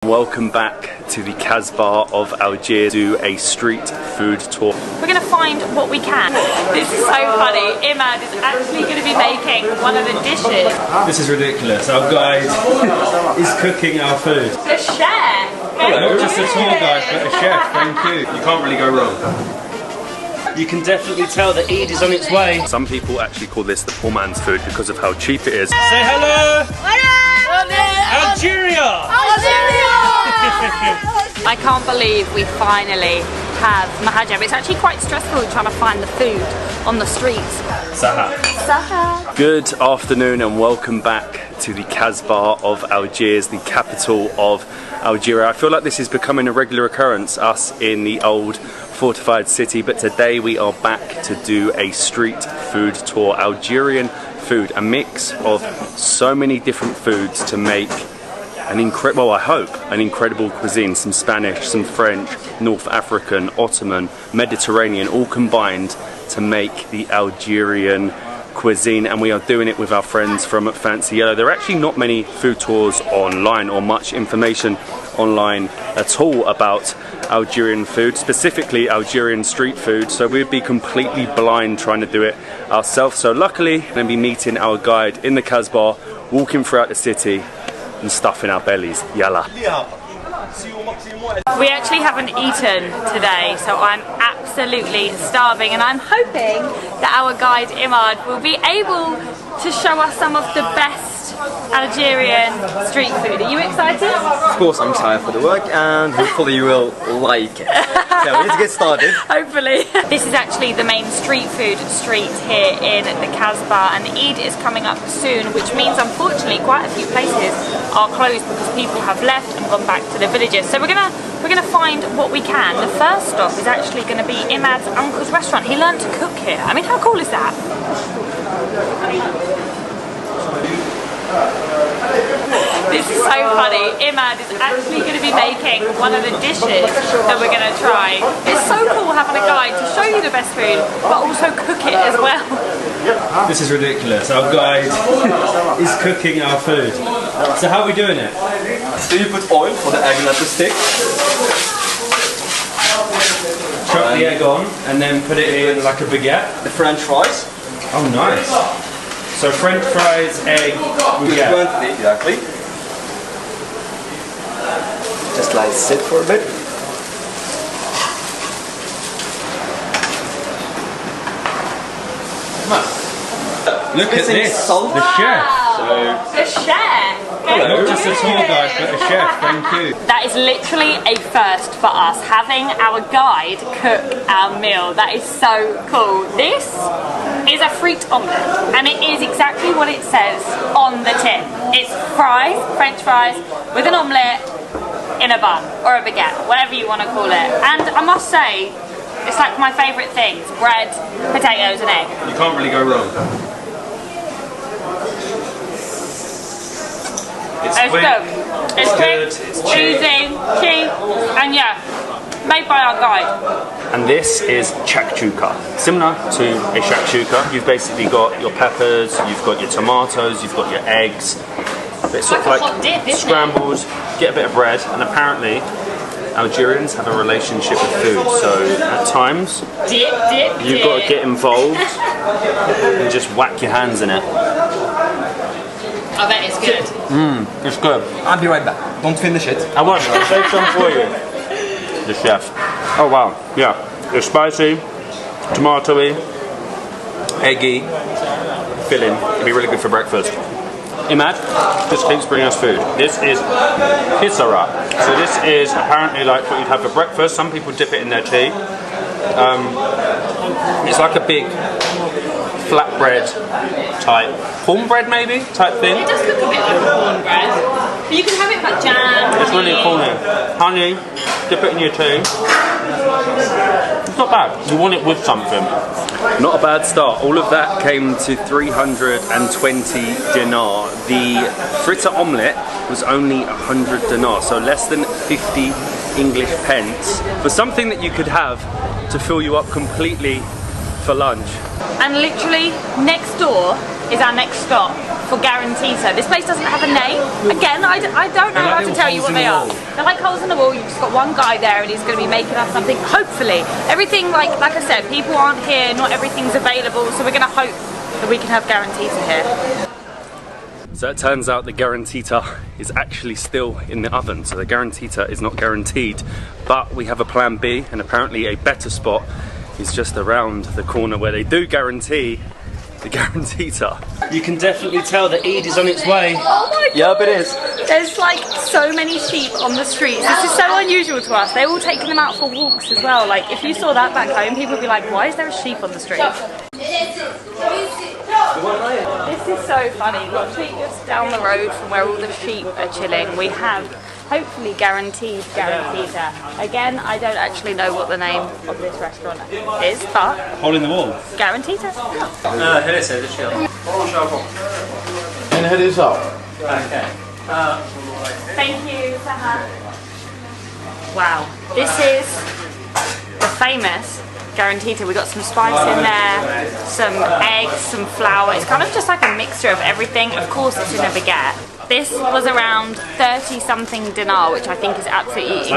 Welcome back to the Casbah of Algiers. Do a street food tour. We're going to find what we can. This is so funny. Imad is actually going to be making one of the dishes. This is ridiculous. Our guide is cooking our food. The chef. Hello, just a tour guide, but a chef. Thank you. You can't really go wrong. You can definitely tell that Eid is on its way. Some people actually call this the poor man's food because of how cheap it is. Say hello! Algeria! I can't believe we finally have mahajab. It's actually quite stressful trying to find the food on the streets. Saha. Saha. Good afternoon and welcome back to the Casbah of Algiers, the capital of Algeria. I feel like this is becoming a regular occurrence, us in the old fortified city, but today we are back to do a street food tour. Algerian food, a mix of so many different foods to make an incredible, well, I hope, an incredible cuisine. Some Spanish, some French, North African, Ottoman, Mediterranean, all combined to make the Algerian cuisine, and we are doing it with our friends from Fancy Yellow. There are actually not many food tours online or much information online at all about Algerian food, specifically Algerian street food, so we'd be completely blind trying to do it ourselves. So luckily we're going to be meeting our guide in the Casbah, walking throughout the city and stuffing our bellies. Yalla. We actually haven't eaten today, so I'm absolutely starving, and I'm hoping that our guide Imad will be able to show us some of the best Algerian street food. Are you excited? Of course, I'm excited for the work, and hopefully you will like it. So let's get started. Hopefully. This is actually the main street food street here in the Casbah, and Eid is coming up soon, which means unfortunately quite a few places are closed because people have left and gone back to the villages. So we're gonna find what we can. The first stop is actually going to be Imad's uncle's restaurant. He learned to cook here. I mean, how cool is that? This is so funny. Imad is actually going to be making one of the dishes that we're going to try. It's so cool having a guide to show you the best food, but also cook it as well. This is ridiculous. Our guide is cooking our food. So how are we doing it? So you put oil for the egg and let it stick. Chuck the egg on and then put it in like a baguette. The French fries. Oh, nice. So French fries, egg, baguette. Exactly. Just let it sit for a bit. Look at this, salt. the chef. The chef. Hello, just a tour guide, but a chef, thank you. That is literally a first for us, having our guide cook our meal. That is so cool. This is a fruit omelette, and it is exactly what it says on the tin. It's fries, French fries, with an omelette in a bun, or a baguette, whatever you want to call it. And I must say, it's like my favourite things: bread, potatoes and egg. You can't really go wrong. It's quick, it's quick, it's cheap. easy, cheap, and yeah, made by our guide. And this is chakchouka. Similar to a shakshuka, you've basically got your peppers, you've got your tomatoes, you've got your eggs. It's sort of like hot dip, isn't scrambled, get a bit of bread, and apparently Algerians have a relationship with food, so at times you've got to get involved and just whack your hands in it. I bet it's good. It's good. I'll be right back. Don't finish it. I won't. I'll save some for you. The chef. Oh wow. Yeah. It's spicy, tomatoey, eggy, filling. It'd be really good for breakfast. Imad just keeps bringing us food. This is kisara. So this is apparently like what you'd have for breakfast. Some people dip it in their tea. It's like a big flatbread type, cornbread maybe type thing. It does look a bit like cornbread, but you can have it like jam. It's really cool here. Honey, dip it in your tea. It's not bad. You want it with something. Not a bad start. All of that came to 320 dinar. The fritter omelette was only 100 dinar, so less than 50 English pence for something that you could have to fill you up completely for lunch. And literally next door is our next stop for Garantita. This place doesn't have a name. Again, I don't know how to tell you what they are. They're like holes in the wall. You've just got one guy there and he's going to be making us something, hopefully. Everything, like I said, people aren't here, not everything's available, so we're going to hope that we can have Garantita here. So it turns out the Garantita is actually still in the oven, so the Garantita is not guaranteed, but we have a plan B, and apparently a better spot is just around the corner where they do guarantee the Garantita. You can definitely tell that Eid is on its way. Oh my god! Yep, it is. There's like so many sheep on the streets. This is so unusual to us. They're all taking them out for walks as well. Like if you saw that back home, people would be like, why is there a sheep on the street? This is so funny. Literally just down the road from where all the sheep are chilling, we have hopefully guaranteed Garantita. Again, I don't actually know what the name of this restaurant is, but Hole in the wall. Garantita. En het is al. Thank you, Saha. Wow, this is the famous Garantita. We got some spice in there, some eggs, some flour. It's kind of just like a mixture of everything. Of course, it's in a baguette. This was around 30-something dinar, which I think is absolutely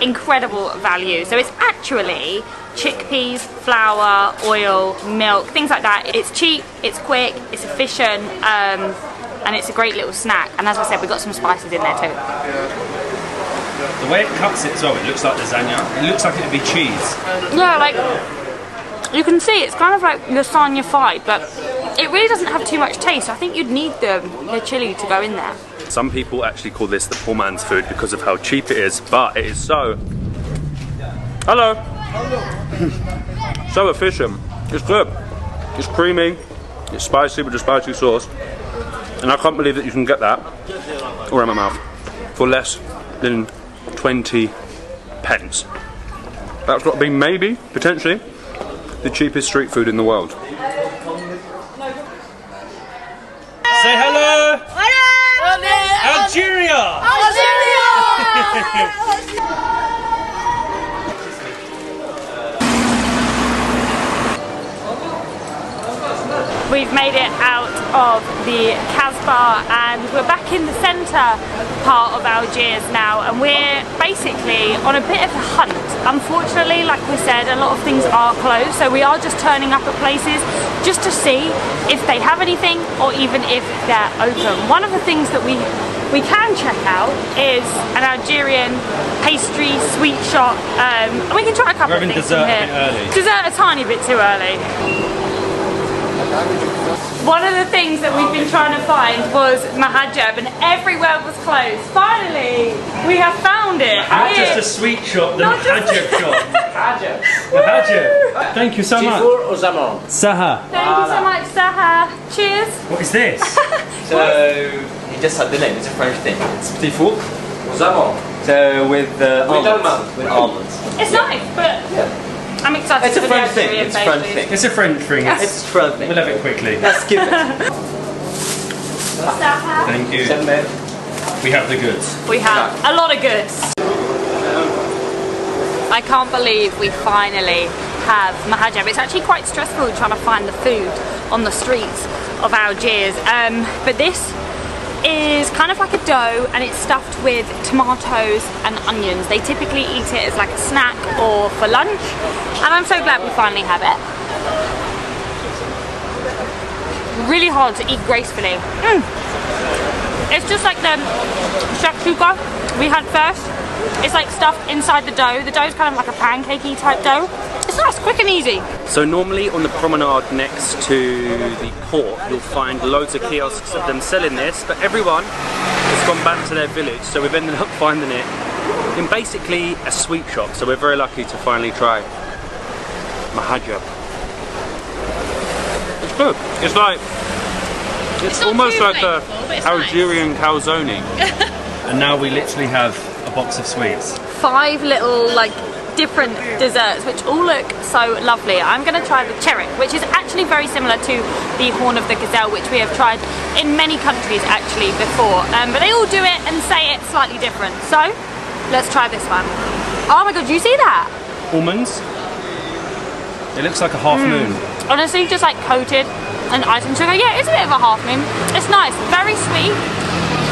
incredible value. So it's actually chickpeas, flour, oil, milk, things like that. It's cheap, it's quick, it's efficient, and it's a great little snack. And as I said, we got some spices in there too. The way it cuts it as well, it looks like lasagna. It looks like it would be cheese. Yeah, like you can see it's kind of like lasagna-fied, but it really doesn't have too much taste. I think you'd need the chili to go in there. Some people actually call this the poor man's food because of how cheap it is, but it is so... Hello! So efficient. It's good. It's creamy, it's spicy with a spicy sauce, and I can't believe that you can get that, or in my mouth, for less than 20 pence. That's got to be maybe, potentially, the cheapest street food in the world. Say hello! Hello! Algeria! Algeria! We've made it out of the Casbah and we're back in the centre part of Algiers now, and we're basically on a bit of a hunt. Unfortunately, like we said, a lot of things are closed, so we are just turning up at places just to see if they have anything or even if they're open. One of the things that we can check out is an Algerian pastry sweet shop, and we can try a couple of things from here. Dessert a tiny bit too early. One of the things that we've been trying to find was mahajab, and everywhere was closed. Finally, we have found it. Not just a sweet shop, the mahajab shop. Mahajab. Thank you so much. Saha. Thank you so much, Saha. Cheers. What is this? So, you just said the name, it's a French thing. It's petit four. So, with almonds. With almonds. It's nice, but... Yeah. I'm excited for the French thing. It's a French thing. It's a French thing. It's a French thing. We'll have it quickly. Let's skip it. Thank you. We have the goods. We have a lot of goods. I can't believe we finally have mahajab. It's actually quite stressful trying to find the food on the streets of Algiers. But this is kind of like a dough, and it's stuffed with tomatoes and onions. They typically eat it as like a snack or for lunch, and I'm so glad we finally have it. Really hard to eat gracefully. It's just like the shakshuka we had first. It's like stuffed inside the dough. The dough's kind of like a pancakey type dough. It's nice, quick and easy. So normally on the promenade next to the port, you'll find loads of kiosks of them selling this, but everyone has gone back to their village, so we've ended up finding it in basically a sweet shop. So we're very lucky to finally try mahajab. It's good. It's like, it's almost like a Algerian calzone. And now we literally have a box of sweets. 5 little like different desserts which all look so lovely. I'm going to try the cherik, which is actually very similar to the horn of the gazelle, which we have tried in many countries actually before, but they all do it and say it's slightly different. So let's try this one. Oh my god, do you see that? Almonds. It looks like a half moon. Honestly, just like coated and icing sugar. Yeah, it's a bit of a half moon. It's nice, very sweet,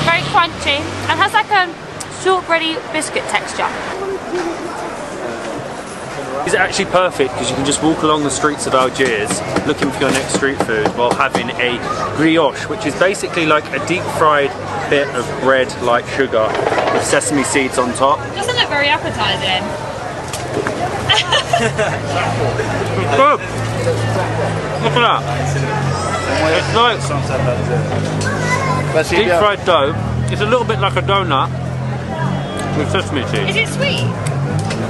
very crunchy, and has like a shortbready biscuit texture. It's actually perfect because you can just walk along the streets of Algiers looking for your next street food while having a brioche, which is basically like a deep fried bit of bread like sugar with sesame seeds on top. Doesn't look very appetizing. Good. Look at that. It's like deep fried dough. It's a little bit like a donut with sesame seeds. Is it sweet?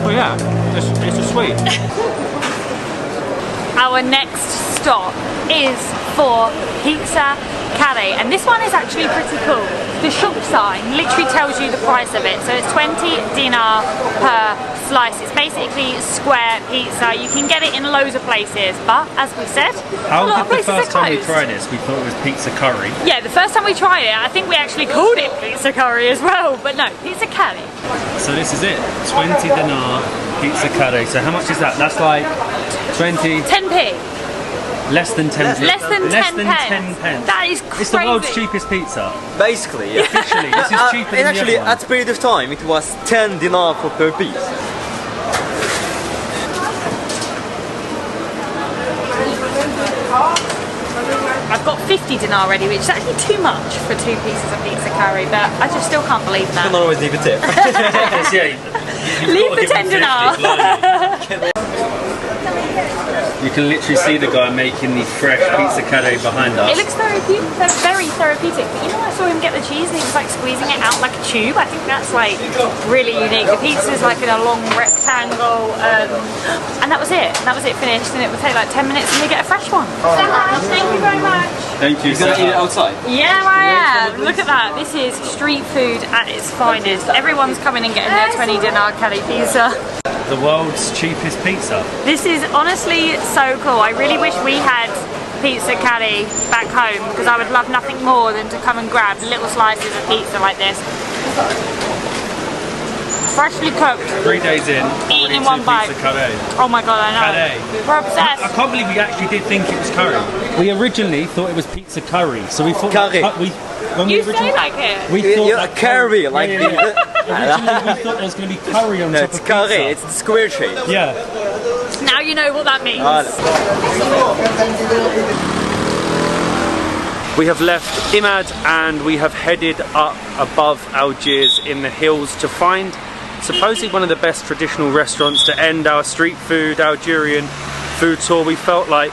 Oh yeah, it's a sweet. Our next stop is for Pizza Carré, and this one is actually pretty cool. The shop sign literally tells you the price of it, so it's 20 dinar per slice. It's basically square pizza. You can get it in loads of places, but as we said, How a lot of did the places first time we are closed. tried this, we thought it was pizza curry? Yeah, the first time we tried it, I think we actually called it pizza curry as well, but no, Pizza Carré. So this is it, 20 dinar pizza curry. So how much is that? That's like 20... 10p. Less than 10 Less than 10 pence. pence. That is crazy. It's the world's cheapest pizza. Basically, yeah. Officially, this is cheaper than actually, the other at the period of time, it was 10 dinar per piece. I've got 50 dinar ready, which is actually too much for 2 pieces of pizza curry, but I just still can't believe You that. can always leave a tip. Leave the 10 dinar. You can literally see the guy making the fresh pizza curry behind us. It looks very therapeutic, but you know, I saw him get the cheese and he was like squeezing it out like a tube. I think that's like really unique. The pizza's like in a long rectangle, and that was it. That was it finished, and it would take like 10 minutes and we get a fresh one. Thank you very much. Thank you. You're gonna eat it outside? Yeah, I am. Look at that. This is street food at its finest. Everyone's coming and getting their 20 dinar curry pizza. The world's cheapest pizza. This is honestly so cool. I really wish we had pizza curry back home because I would love nothing more than to come and grab little slices of pizza like this. Freshly cooked. 3 days in, Eaten in one bite. pizza curry. Oh my god, I know. Curry. We're obsessed. I can't believe we actually did think it was curry. We originally thought it was pizza curry, so we thought Curry. When You we say originally, like it. we thought Yeah, like curry, like Originally we thought there was going to be curry on No, top it's of curry, pizza. it's the square shape. Yeah. Now you know what that means. We have left Imad and we have headed up above Algiers in the hills to find supposedly one of the best traditional restaurants to end our street food Algerian food tour. We felt like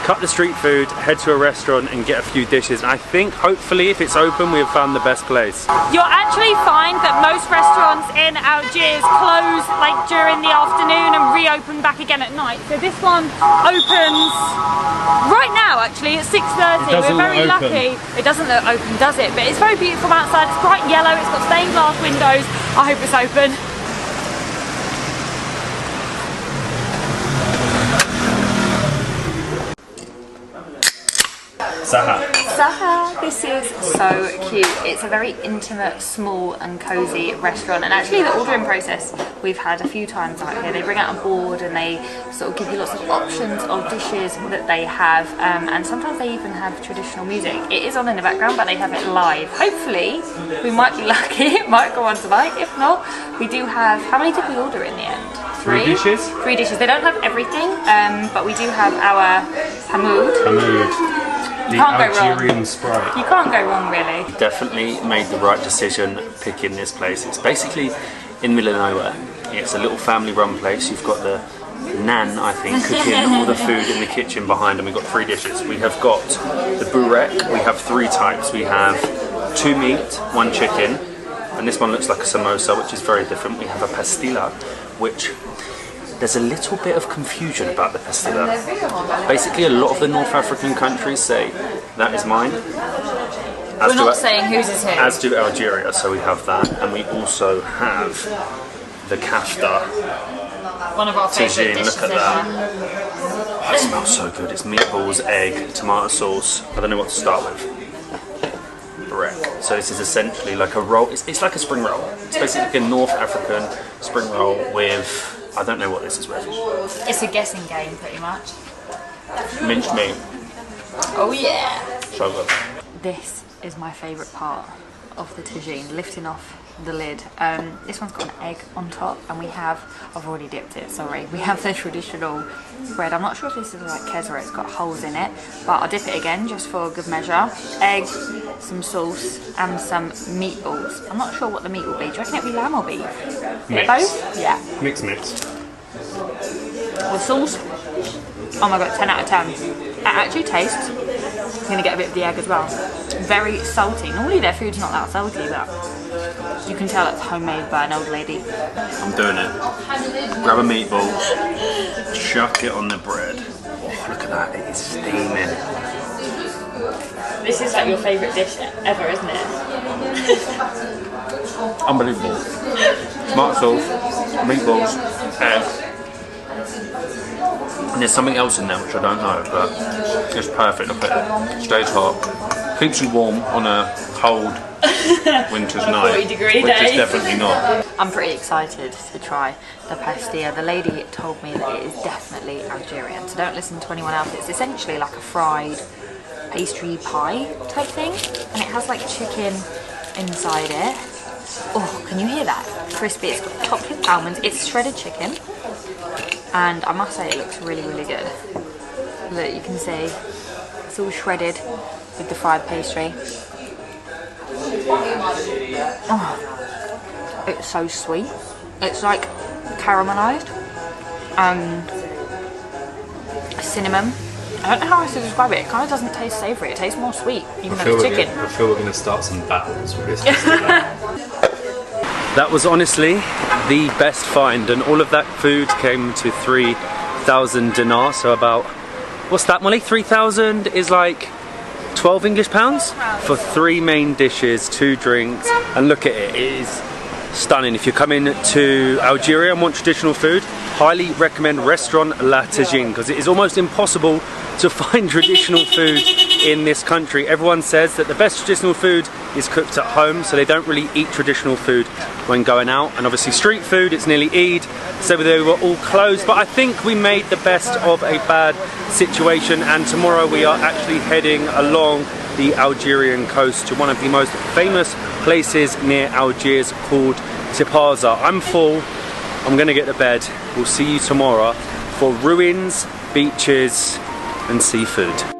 cut the street food, head to a restaurant and get a few dishes, and I think hopefully if it's open we have found the best place. You'll actually find that most restaurants in Algiers close like during the afternoon and reopen back again at night. So this one opens right now actually at 6:30. We're very lucky. It doesn't look open, does it? But it's very beautiful outside. It's bright yellow, it's got stained glass windows. I hope it's open. Saha, this is so cute. It's a very intimate, small and cozy restaurant, and actually the ordering process we've had a few times out here. They bring out a board and they sort of give you lots of options of dishes that they have, and sometimes they even have traditional music. It is on in the background, but they have it live. Hopefully we might be lucky, it might go on tonight. If not, we do have, how many did we order in the end? 3 dishes? 3 dishes. They don't have everything, but we do have our hamoud. The can't go wrong. Algerian Sprite. You can't go wrong, really. Definitely made the right decision picking this place. It's basically in the middle of nowhere. It's a little family run place. You've got the nan, I think, cooking all the food in the kitchen behind, and we've got 3 dishes. We have got the burek. We have 3 types. We have 2 meat, 1 chicken, and this one looks like a samosa, which is very different. We have a pastilla, which there's a little bit of confusion about the pastilla. Basically, a lot of the North African countries say that is mine. We're not saying whose is who. As do Algeria, so we have that, and we also have the kafta. One of our favourite dishes. Look at that. Oh, it smells so good. It's meatballs, egg, tomato sauce. I don't know what to start with. Burek. So this is essentially like a roll. It's like a spring roll. It's basically a North African spring roll with, I don't know what this is with. It's a guessing game, pretty much. Minced meat. Oh yeah. So good. This is my favourite part of the tagine, lifting off the lid. This one's got an egg on top, and we have, I've already dipped it, sorry, we have the traditional bread. I'm not sure if this is like kesra, it's got holes in it, but I'll dip it again just for good measure. Egg, some sauce, and some meatballs. I'm not sure what the meat will be. Do you reckon it'll be lamb or beef? Mix. Both? Yeah. Mix. The sauce, oh my god, 10 out of 10. It actually tastes, I'm going to get a bit of the egg as well, very salty. Normally their food's not that salty, but you can tell it's homemade by an old lady. I'm doing it. Grab a meatball, chuck it on the bread. Oh, look at that, it is steaming. This is like your favourite dish ever, isn't it? Unbelievable. Tomato sauce, meatballs, egg. And there's something else in there which I don't know, but it's perfect. Look at it. Stays hot. Keeps you warm on a cold winter's night, 40-degree which day. is definitely not. I'm pretty excited to try the pastilla. The lady told me that it is definitely Algerian, so don't listen to anyone else. It's essentially like a fried pastry pie type thing, and it has like chicken inside it. Oh, can you hear that? Crispy. It's got topped with almonds. It's shredded chicken, and I must say it looks really, really good. Look, you can see it's all shredded with the fried pastry. Oh, it's so sweet. It's like caramelized and cinnamon. I don't know how else to describe it. It kind of doesn't taste savoury. It tastes more sweet, even though it's chicken. I feel we're going to start some battles with this. That was honestly the best find, and all of that food came to 3,000 dinars, so about, what's that, Molly? 3,000 is like 12 English pounds for 3 main dishes, 2 drinks, and look at it, it is stunning. If you're coming to Algeria and want traditional food, highly recommend Restaurant La Tagine, because it is almost impossible to find traditional food in this country. Everyone says that the best traditional food is cooked at home, so they don't really eat traditional food when going out. And obviously street food, it's nearly Eid, so they were all closed, but I think we made the best of a bad situation, and tomorrow we are actually heading along the Algerian coast to one of the most famous places near Algiers called Tipaza. I'm full, I'm gonna get to bed. We'll see you tomorrow for ruins, beaches and seafood.